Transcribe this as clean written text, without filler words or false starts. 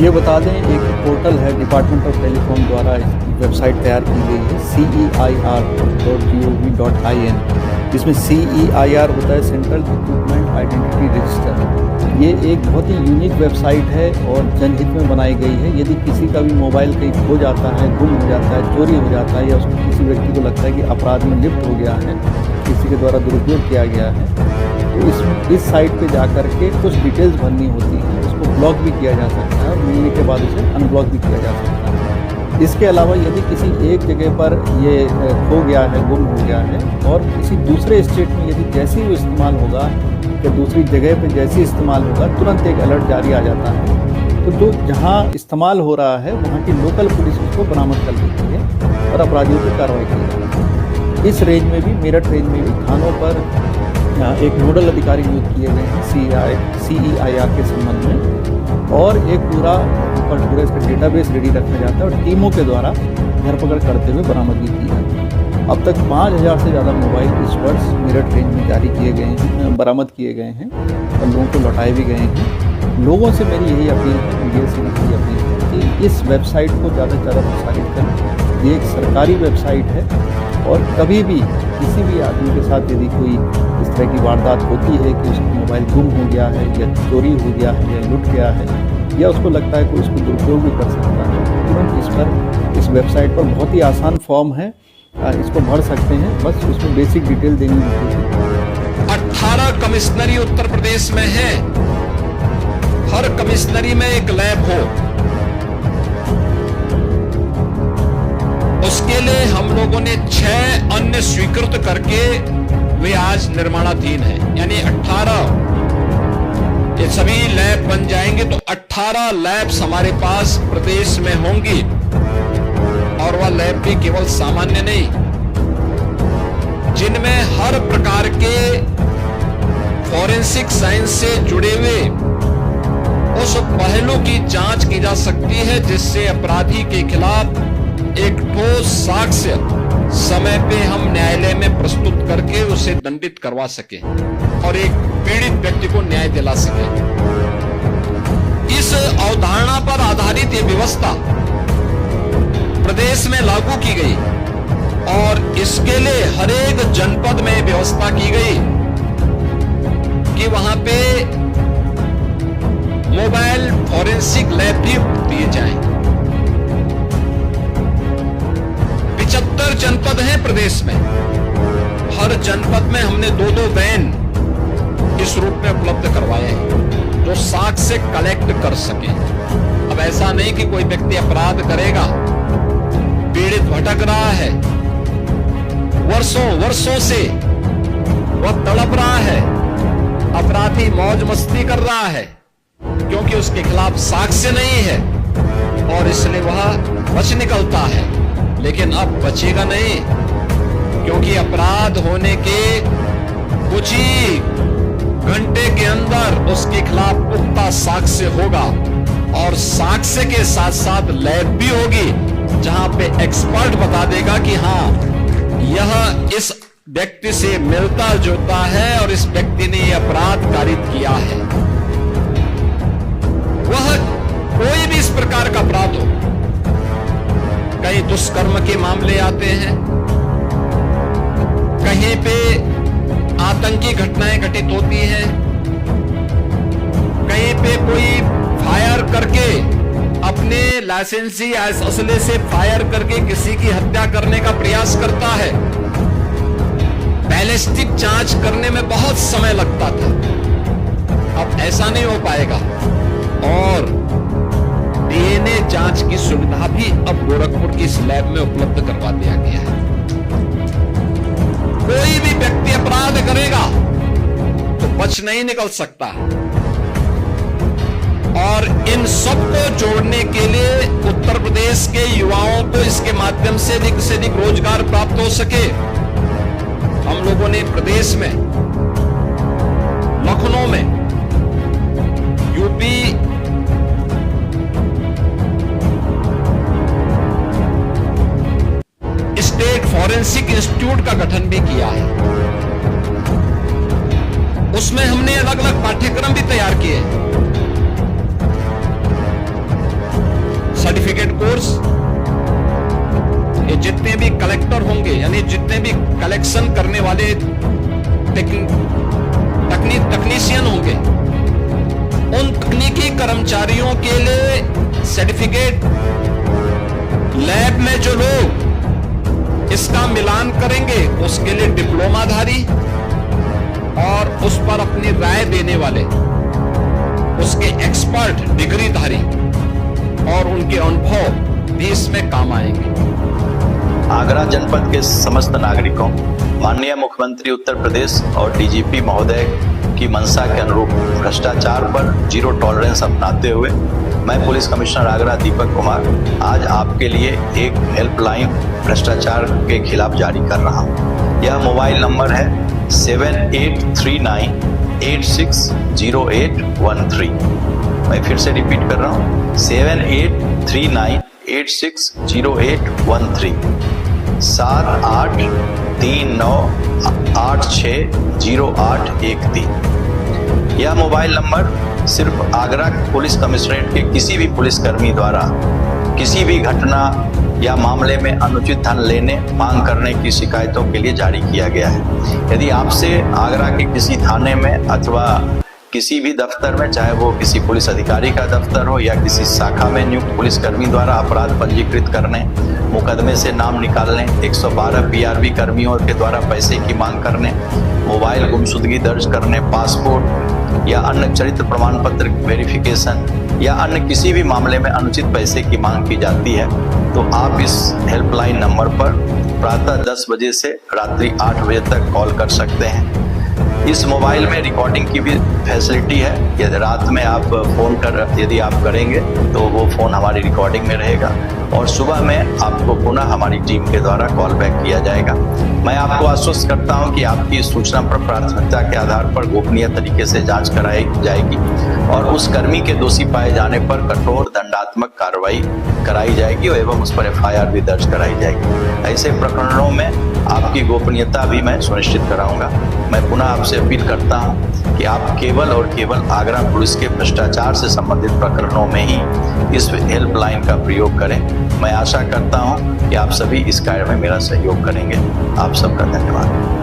ये बता दें, एक पोर्टल है डिपार्टमेंट ऑफ टेलीकॉम द्वारा इसकी वेबसाइट तैयार की गई है CEIR.gov.in, जिसमें CEIR होता है सेंट्रल इक्विपमेंट आइडेंटिटी रजिस्टर। ये एक बहुत ही यूनिक वेबसाइट है और जनहित में बनाई गई है। यदि किसी का भी मोबाइल कहीं खो जाता है, गुम हो जाता है, चोरी हो जाता है, या उसको किसी व्यक्ति को लगता है कि अपराध में लिप्त हो गया है, किसी के द्वारा दुरुपयोग किया गया है, तो इस साइट पे जा कर के कुछ डिटेल्स भरनी होती हैं। उसको ब्लॉक भी किया जा सकता है और मिलने के बाद उसे अनब्लॉक भी किया जा सकता है। इसके अलावा यदि किसी एक जगह पर ये खो गया है, गुम हो गया है, और किसी दूसरे स्टेट में यदि जैसे ही वो इस्तेमाल होगा या दूसरी जगह पे जैसे ही इस्तेमाल होगा, तुरंत एक अलर्ट जारी आ जाता है। तो जो जहाँ इस्तेमाल हो रहा है वहाँ की लोकल पुलिस उसको बरामद कर लेती है और अपराधियों पर कार्रवाई की जाती है। इस रेंज में भी, मेरठ रेंज में भी थानों पर एक नोडल अधिकारी नियुक्त किए गए हैं CEIR के संबंध में, और एक पूरा इसका डेटाबेस रेडी रखा जाता है और टीमों के द्वारा धरपकड़ करते हुए बरामदगी की जाती है। अब तक 5000 से ज़्यादा मोबाइल इस वर्ष मेरठ रेंज में जारी किए गए हैं, बरामद किए गए हैं और लोगों को लौटाए भी गए हैं। लोगों से मेरी यही अपील है, मीडिया से भी यही अपील है कि इस वेबसाइट को ज़्यादा से ज़्यादा प्रसारित करें। ये एक सरकारी वेबसाइट है और कभी भी किसी भी आदमी के साथ यदि कोई इस तरह की वारदात होती है कि उसका मोबाइल गुम हो गया है या चोरी हो गया है या लुट गया है, या उसको लगता है कोई उसको दुरुपयोग भी कर सकता है, तुरंत इस वेबसाइट पर बहुत ही आसान फॉर्म है, इसको भर सकते हैं। बस उसमें बेसिक डिटेल देनी होती है। 18 कमिश्नरी उत्तर प्रदेश में है। हर कमिश्नरी में एक लैब हो, उसके लिए हम लोगों ने 6 अन्य स्वीकृत करके वे आज निर्माणाधीन है। यानी 18 ये सभी लैब बन जाएंगे तो 18 लैब्स हमारे पास प्रदेश में होंगी। और वह लैब भी केवल सामान्य नहीं, जिनमें हर प्रकार के फॉरेंसिक साइंस से जुड़े हुए उस पहलू की जांच की जा सकती है जिससे अपराधी के खिलाफ एक ठोस साक्ष्य समय पे हम न्यायालय में प्रस्तुत करके उसे दंडित करवा सके और एक पीड़ित व्यक्ति को न्याय दिला सके। इस अवधारणा पर आधारित ये व्यवस्था प्रदेश में लागू की गई और इसके लिए हर एक जनपद में व्यवस्था की गई कि वहां पे मोबाइल फॉरेंसिक लैब भी दिए जाएं। 75 जनपद हैं प्रदेश में। हर जनपद में हमने 2-2 वैन इस रूप में उपलब्ध करवाए हैं जो साक्ष्य कलेक्ट कर सके। अब ऐसा नहीं कि कोई व्यक्ति अपराध करेगा, पीड़ित भटक रहा है, वर्षों से वह तड़प रहा है, अपराधी मौज मस्ती कर रहा है क्योंकि उसके खिलाफ साक्ष्य नहीं है और इसलिए वह बच निकलता है। लेकिन अब बचेगा नहीं, क्योंकि अपराध होने के कुछ ही घंटे के अंदर उसके खिलाफ पुख्ता साक्ष्य होगा और साक्ष्य के साथ साथ लैब भी होगी जहां पे एक्सपर्ट बता देगा कि हाँ, यह इस व्यक्ति से मिलता जुलता है और इस व्यक्ति ने यह अपराध कारित किया है। वह कोई भी इस प्रकार का अपराध हो, कहीं दुष्कर्म के मामले आते हैं, कहीं पे आतंकी घटनाएं घटित होती हैं, कहीं पे कोई फायर करके अपने लाइसेंसी असले से फायर करके किसी की हत्या करने का प्रयास करता है। बैलिस्टिक जांच करने में बहुत समय लगता था, अब ऐसा नहीं हो पाएगा और डीएनए जांच की सुविधा भी अब गोरखपुर की इस लैब में उपलब्ध करवा दिया गया है। कोई भी व्यक्ति अपराध करेगा तो बच नहीं निकल सकता और इन सबको जोड़ने के लिए उत्तर प्रदेश के युवाओं को इसके माध्यम से अधिक रोजगार प्राप्त हो सके, हम लोगों ने प्रदेश में लखनऊ में यूपी स्टेट फॉरेंसिक इंस्टीट्यूट का गठन भी किया है। उसमें हमने अलग अलग पाठ्यक्रम भी तैयार किए। कलेक्शन करने वाले तकनीशियन होंगे, उन तकनीकी कर्मचारियों के लिए सर्टिफिकेट, लैब में जो लोग इसका मिलान करेंगे उसके लिए डिप्लोमाधारी और उस पर अपनी राय देने वाले उसके एक्सपर्ट डिग्रीधारी और उनके अनुभव भी इसमें काम आएंगे। आगरा जनपद के समस्त नागरिकों, माननीय मुख्यमंत्री उत्तर प्रदेश और डीजीपी महोदय की मंशा के अनुरूप भ्रष्टाचार पर जीरो टॉलरेंस अपनाते हुए मैं पुलिस कमिश्नर आगरा दीपक कुमार आज आपके लिए एक हेल्पलाइन भ्रष्टाचार के खिलाफ जारी कर रहा हूँ। यह मोबाइल नंबर है 7839860813। मैं फिर से रिपीट कर रहा हूँ 7839860813 7839860813। यह मोबाइल नंबर सिर्फ आगरा पुलिस कमिश्नरेट के किसी भी पुलिसकर्मी द्वारा किसी भी घटना या मामले में अनुचित धन लेने, मांग करने की शिकायतों के लिए जारी किया गया है। यदि आपसे आगरा के किसी थाने में अथवा किसी भी दफ्तर में, चाहे वो किसी पुलिस अधिकारी का दफ्तर हो या किसी शाखा में नियुक्त पुलिसकर्मी द्वारा अपराध पंजीकृत करने, मुकदमे से नाम निकालने, 112 पीआरबी कर्मियों के द्वारा पैसे की मांग करने, मोबाइल गुमशुदगी दर्ज करने, पासपोर्ट या अन्य चरित्र प्रमाण पत्र वेरिफिकेशन या अन्य किसी भी मामले में अनुचित पैसे की मांग की जाती है, तो आप इस हेल्पलाइन नंबर पर प्रातः 10 बजे से रात्रि 8 बजे तक कॉल कर सकते हैं। इस मोबाइल में रिकॉर्डिंग की भी फैसिलिटी है। यदि रात में आप यदि आप करेंगे तो वो फ़ोन हमारी रिकॉर्डिंग में रहेगा और सुबह में आपको पुनः हमारी टीम के द्वारा कॉल बैक किया जाएगा। मैं आपको आश्वस्त करता हूं कि आपकी सूचना पर प्राथमिकता के आधार पर गोपनीय तरीके से जांच कराई जाएगी और उस कर्मी के दोषी पाए जाने पर कठोर दंडात्मक कार्रवाई कराई जाएगी एवं उस पर एफआईआर भी दर्ज कराई जाएगी। ऐसे प्रकरणों में आपकी गोपनीयता भी मैं सुनिश्चित कराऊंगा। मैं पुनः आपसे अपील करता हूं कि आप केवल और केवल आगरा पुलिस के भ्रष्टाचार से संबंधित प्रकरणों में ही इस हेल्पलाइन का प्रयोग करें। मैं आशा करता हूं कि आप सभी इस कार्य में मेरा सहयोग करेंगे। आप सबका धन्यवाद।